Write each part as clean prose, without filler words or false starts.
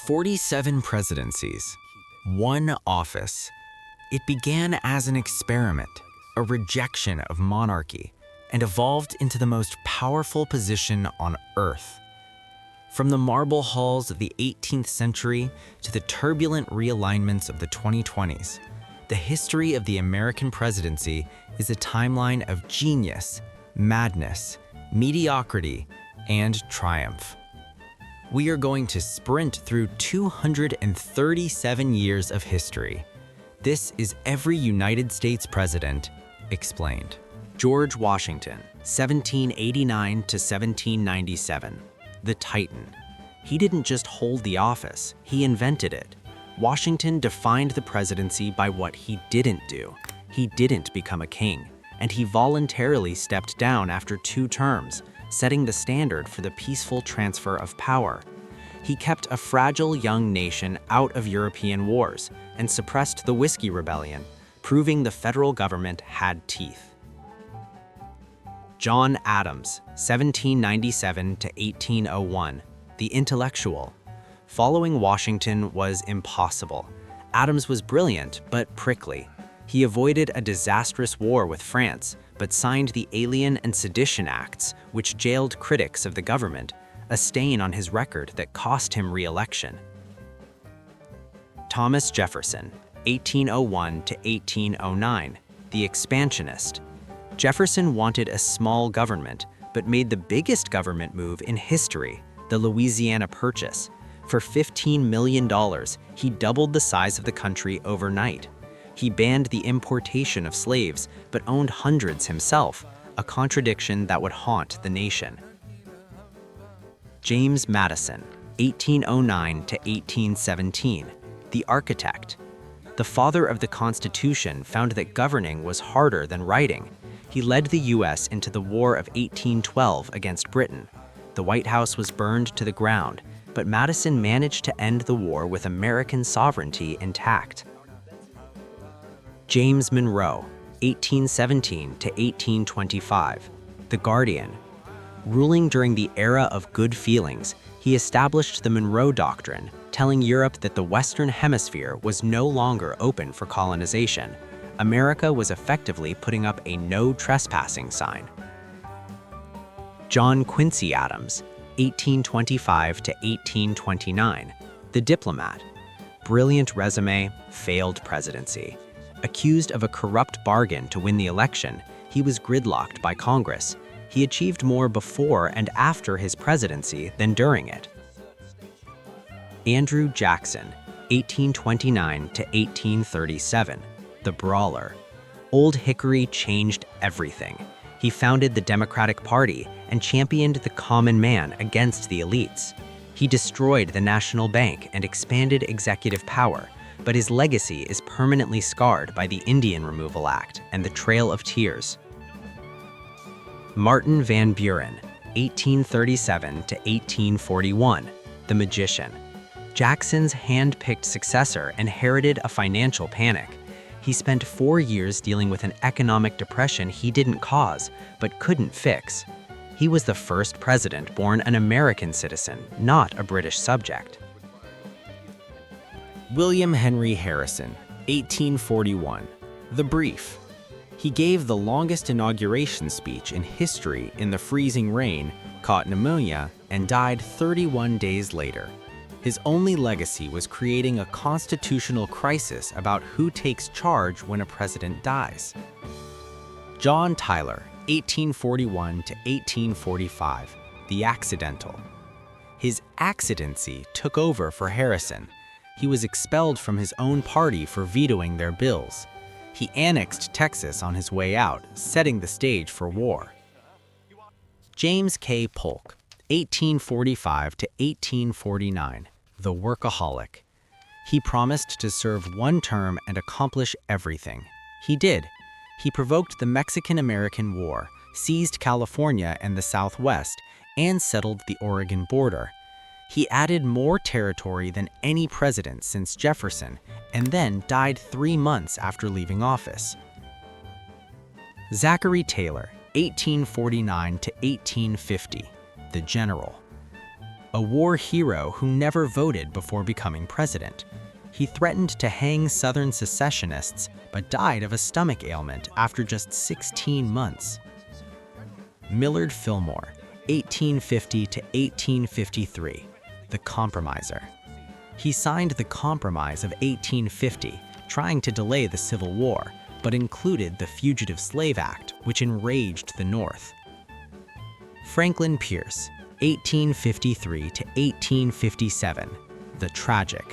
47 presidencies, one office. It began as an experiment, a rejection of monarchy, and evolved into the most powerful position on Earth. From the marble halls of the 18th century to the turbulent realignments of the 2020s, the history of the American presidency is a timeline of genius, madness, mediocrity, and triumph. We are going to sprint through 237 years of history. This is every United States president explained. George Washington, 1789 to 1797, the Titan. He didn't just hold the office, he invented it. Washington defined the presidency by what he didn't do. He didn't become a king, and he voluntarily stepped down after 2 terms, setting the standard for the peaceful transfer of power. He kept a fragile young nation out of European wars and suppressed the Whiskey Rebellion, proving the federal government had teeth. John Adams, 1797 to 1801, the intellectual. Following Washington was impossible. Adams was brilliant but prickly. He avoided a disastrous war with France, but signed the Alien and Sedition Acts, which jailed critics of the government, a stain on his record that cost him re-election. Thomas Jefferson, 1801 to 1809, the expansionist. Jefferson wanted a small government, but made the biggest government move in history, the Louisiana Purchase. For $15 million, he doubled the size of the country overnight. He banned the importation of slaves, but owned hundreds himself, a contradiction that would haunt the nation. James Madison, 1809 to 1817, the architect. The father of the Constitution found that governing was harder than writing. He led the U.S. into the War of 1812 against Britain. The White House was burned to the ground, but Madison managed to end the war with American sovereignty intact. James Monroe, 1817 to 1825, the Guardian. Ruling during the era of good feelings, he established the Monroe Doctrine, telling Europe that the Western Hemisphere was no longer open for colonization. America was effectively putting up a no trespassing sign. John Quincy Adams, 1825 to 1829, the diplomat. Brilliant resume, failed presidency. Accused of a corrupt bargain to win the election, he was gridlocked by Congress. He achieved more before and after his presidency than during it. Andrew Jackson, 1829 to 1837, the brawler. Old Hickory changed everything. He founded the Democratic Party and championed the common man against the elites. He destroyed the National Bank and expanded executive power, but his legacy is permanently scarred by the Indian Removal Act and the Trail of Tears. Martin Van Buren, 1837 to 1841, the magician. Jackson's hand-picked successor inherited a financial panic. He spent 4 years dealing with an economic depression he didn't cause, but couldn't fix. He was the first president born an American citizen, not a British subject. William Henry Harrison, 1841, the brief. He gave the longest inauguration speech in history in the freezing rain, caught pneumonia, and died 31 days later. His only legacy was creating a constitutional crisis about who takes charge when a president dies. John Tyler, 1841 to 1845, the accidental. His accidency took over for Harrison. He was expelled from his own party for vetoing their bills. He annexed Texas on his way out, setting the stage for war. James K. Polk, 1845 to 1849, the workaholic. He promised to serve 1 term and accomplish everything. He did. He provoked the Mexican-American War, seized California and the Southwest, and settled the Oregon border. He added more territory than any president since Jefferson, and then died 3 months after leaving office. Zachary Taylor, 1849 to 1850, the general. a war hero who never voted before becoming president. He threatened to hang Southern secessionists, but died of a stomach ailment after just 16 months. Millard Fillmore, 1850 to 1853, the Compromiser. He signed the Compromise of 1850, trying to delay the Civil War, but included the Fugitive Slave Act, which enraged the North. Franklin Pierce, 1853 to 1857, the Tragic.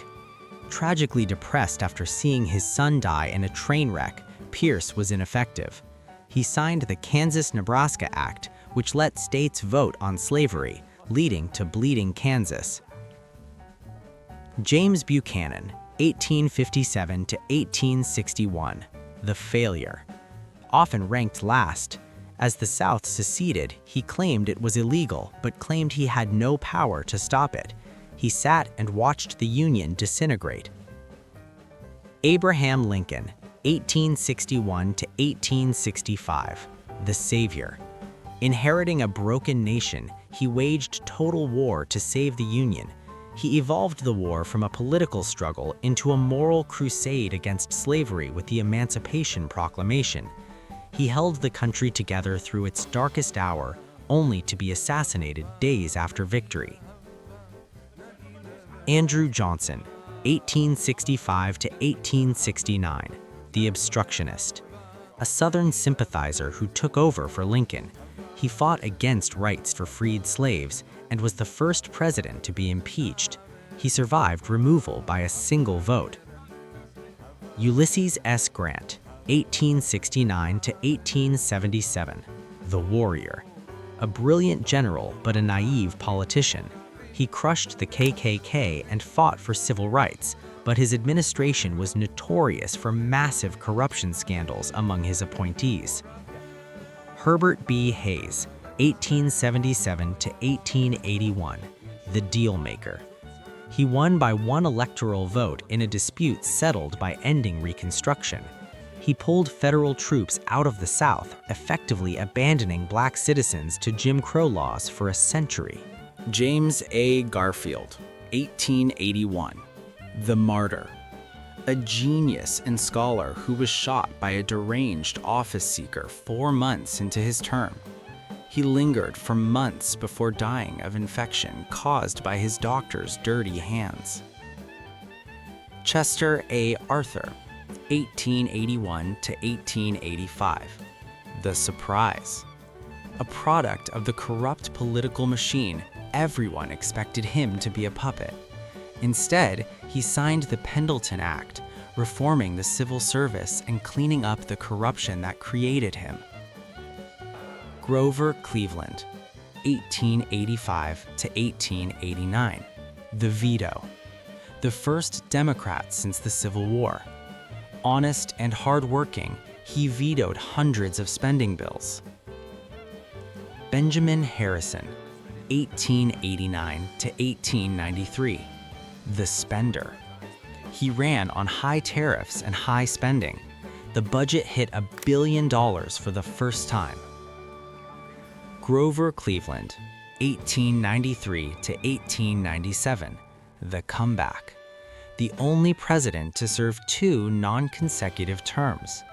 Tragically depressed after seeing his son die in a train wreck, Pierce was ineffective. He signed the Kansas-Nebraska Act, which let states vote on slavery, leading to Bleeding Kansas. James Buchanan, 1857 to 1861, the Failure. Often ranked last. As the South seceded, he claimed it was illegal, but claimed he had no power to stop it. He sat and watched the Union disintegrate. Abraham Lincoln, 1861 to 1865, the Savior. Inheriting a broken nation, he waged total war to save the Union. He evolved the war from a political struggle into a moral crusade against slavery with the Emancipation Proclamation. He held the country together through its darkest hour, only to be assassinated days after victory. Andrew Johnson, 1865 to 1869, the Obstructionist. A Southern sympathizer who took over for Lincoln. He fought against rights for freed slaves and was the first president to be impeached. He survived removal by a single vote. Ulysses S. Grant, 1869 to 1877, the Warrior. A brilliant general but a naive politician. He crushed the KKK and fought for civil rights, but his administration was notorious for massive corruption scandals among his appointees. Herbert B. Hayes, 1877 to 1881, the Dealmaker. He won by one electoral vote in a dispute settled by ending Reconstruction. He pulled federal troops out of the South, effectively abandoning black citizens to Jim Crow laws for a century. James A. Garfield, 1881, the Martyr. A genius and scholar who was shot by a deranged office seeker 4 months into his term. He lingered for months before dying of infection caused by his doctor's dirty hands. Chester A. Arthur, 1881 to 1885, the Surprise. A product of the corrupt political machine, everyone expected him to be a puppet. Instead, he signed the Pendleton Act, reforming the civil service and cleaning up the corruption that created him. Grover Cleveland, 1885 to 1889, the Veto. The first Democrat since the Civil War. Honest and hardworking, he vetoed hundreds of spending bills. Benjamin Harrison, 1889 to 1893, the Spender. He ran on high tariffs and high spending. The budget hit $1 billion for the first time. Grover Cleveland, 1893 to 1897, the Comeback. The only president to serve 2 non-consecutive terms.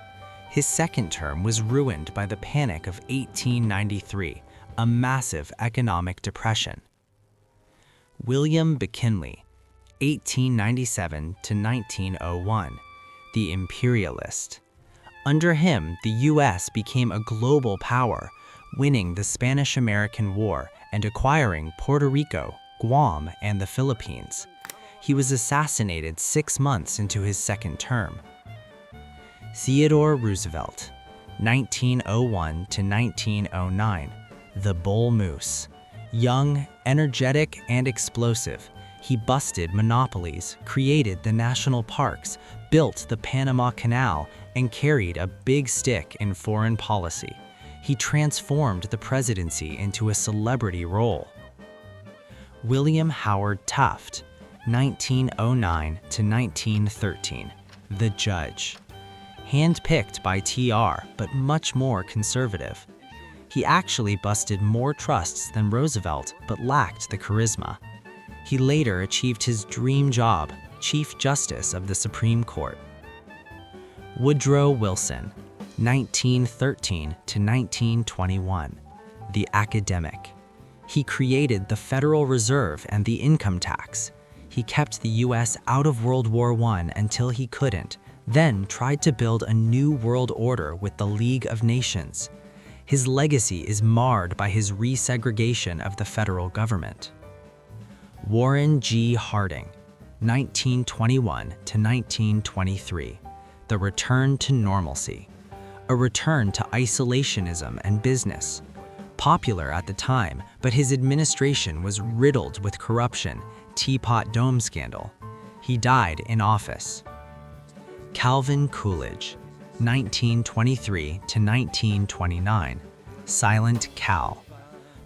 His second term was ruined by the Panic of 1893, a massive economic depression. William McKinley, 1897 to 1901, the Imperialist. Under him, the U.S. became a global power, winning the Spanish-American War and acquiring Puerto Rico, Guam, and the Philippines. He was assassinated 6 months into his second term. Theodore Roosevelt, 1901 to 1909, the Bull Moose. Young, energetic, and explosive, he busted monopolies, created the national parks, built the Panama Canal, and carried a big stick in foreign policy. He transformed the presidency into a celebrity role. William Howard Taft, 1909 to 1913, the Judge. Handpicked by TR, but much more conservative. He actually busted more trusts than Roosevelt, but lacked the charisma. He later achieved his dream job, Chief Justice of the Supreme Court. Woodrow Wilson, 1913 to 1921, the academic. He created the Federal Reserve and the income tax. He kept the U.S. out of World War I until he couldn't, then tried to build a new world order with the League of Nations. His legacy is marred by his resegregation of the federal government. Warren G. Harding, 1921 to 1923, the return to normalcy, a return to isolationism and business. Popular at the time, but his administration was riddled with corruption, Teapot Dome scandal. He died in office. Calvin Coolidge, 1923 to 1929, Silent Cal.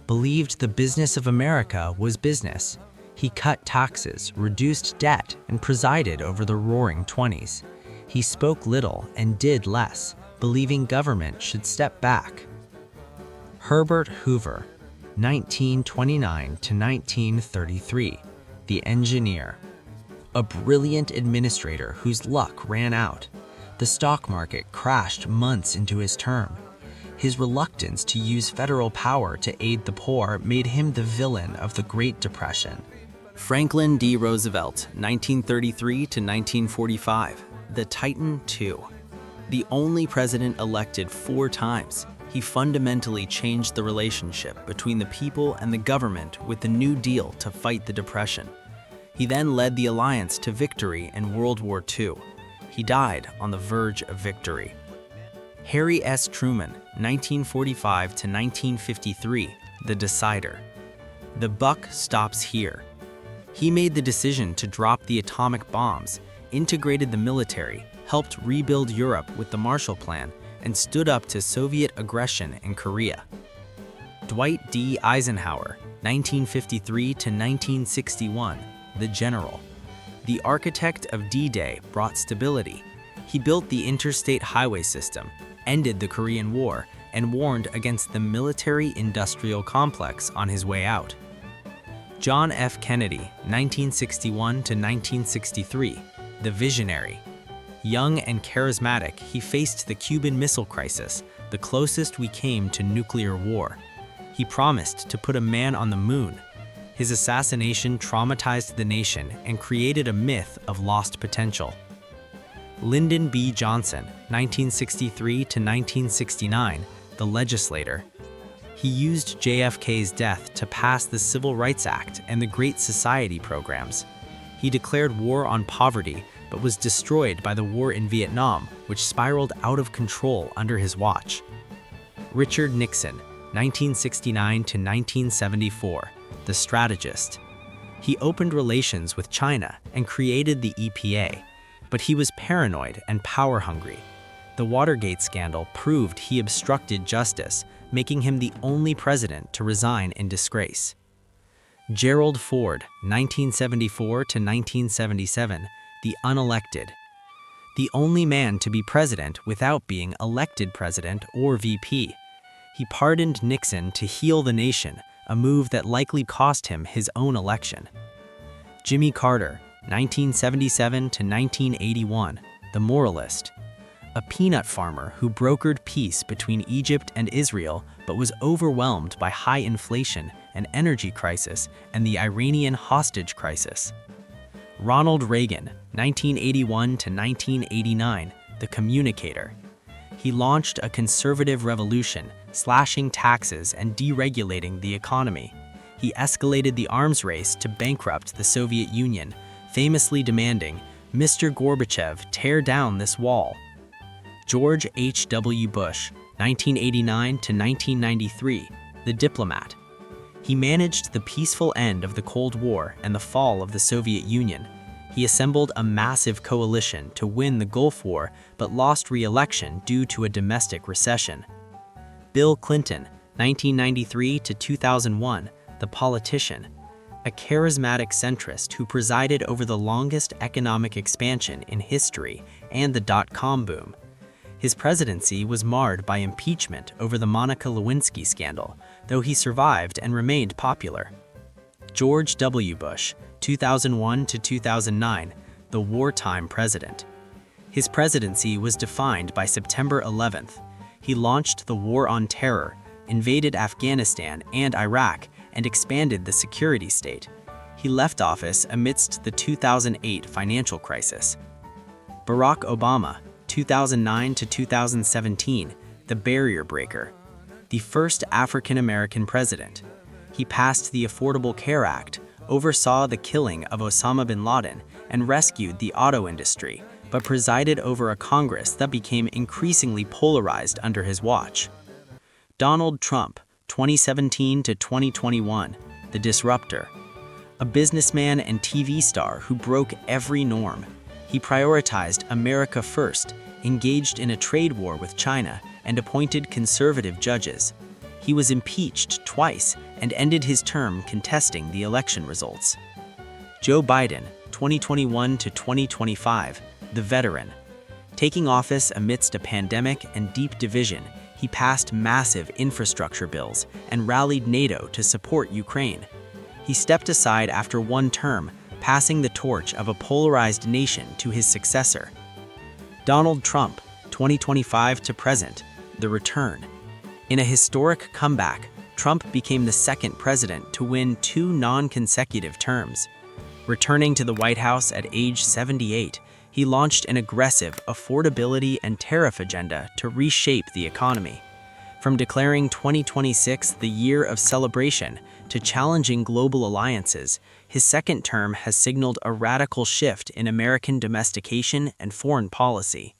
Believed the business of America was business. He cut taxes, reduced debt, and presided over the Roaring Twenties. He spoke little and did less, believing government should step back. Herbert Hoover, 1929 to 1933, the engineer. A brilliant administrator whose luck ran out. The stock market crashed months into his term. His reluctance to use federal power to aid the poor made him the villain of the Great Depression. Franklin D. Roosevelt, 1933 to 1945, the Titan II. The only president elected 4 times, he fundamentally changed the relationship between the people and the government with the New Deal to fight the Depression. He then led the alliance to victory in World War II. He died on the verge of victory. Harry S. Truman, 1945 to 1953, the decider. The buck stops here. He made the decision to drop the atomic bombs, integrated the military, helped rebuild Europe with the Marshall Plan, and stood up to Soviet aggression in Korea. Dwight D. Eisenhower, 1953 to 1961, the general. The architect of D-Day brought stability. He built the interstate highway system, ended the Korean War, and warned against the military-industrial complex on his way out. John F. Kennedy, 1961 to 1963, the visionary. Young and charismatic, he faced the Cuban Missile Crisis, the closest we came to nuclear war. He promised to put a man on the moon. His assassination traumatized the nation and created a myth of lost potential. Lyndon B. Johnson, 1963 to 1969, the legislator. He used JFK's death to pass the Civil Rights Act and the Great Society programs. He declared war on poverty, but was destroyed by the war in Vietnam, which spiraled out of control under his watch. Richard Nixon, 1969 to 1974, the strategist. He opened relations with China and created the EPA, but he was paranoid and power-hungry. The Watergate scandal proved he obstructed justice, making him the only president to resign in disgrace. Gerald Ford, 1974 to 1977, the unelected. The only man to be president without being elected president or VP. He pardoned Nixon to heal the nation, a move that likely cost him his own election. Jimmy Carter, 1977 to 1981, the moralist. A peanut farmer who brokered peace between Egypt and Israel but was overwhelmed by high inflation, an energy crisis, and the Iranian hostage crisis. Ronald Reagan, 1981 to 1989, the communicator. He launched a conservative revolution, slashing taxes and deregulating the economy. He escalated the arms race to bankrupt the Soviet Union, famously demanding, "Mr. Gorbachev, tear down this wall." George H.W. Bush, 1989 to 1993, the diplomat. He managed the peaceful end of the Cold War and the fall of the Soviet Union. He assembled a massive coalition to win the Gulf War but lost re-election due to a domestic recession. Bill Clinton, 1993 to 2001, the politician. A charismatic centrist who presided over the longest economic expansion in history and the dot-com boom. His presidency was marred by impeachment over the Monica Lewinsky scandal, though he survived and remained popular. George W. Bush, 2001 to 2009, the wartime president. His presidency was defined by September 11th. He launched the War on Terror, invaded Afghanistan and Iraq, and expanded the security state. He left office amidst the 2008 financial crisis. Barack Obama, 2009 to 2017, the barrier breaker. The first African-American president. He passed the Affordable Care Act, oversaw the killing of Osama bin Laden, and rescued the auto industry, but presided over a Congress that became increasingly polarized under his watch. Donald Trump, 2017 to 2021, the disruptor. A businessman and TV star who broke every norm. He prioritized America first, engaged in a trade war with China, and appointed conservative judges. He was impeached twice and ended his term contesting the election results. Joe Biden, 2021 to 2025, the veteran. Taking office amidst a pandemic and deep division, he passed massive infrastructure bills and rallied NATO to support Ukraine. He stepped aside after one term, passing the torch of a polarized nation to his successor. Donald Trump, 2025 to present, the return. In a historic comeback, Trump became the second president to win 2 non-consecutive terms. Returning to the White House at age 78, he launched an aggressive affordability and tariff agenda to reshape the economy. From declaring 2026 the year of celebration to challenging global alliances, his second term has signaled a radical shift in American domestication and foreign policy.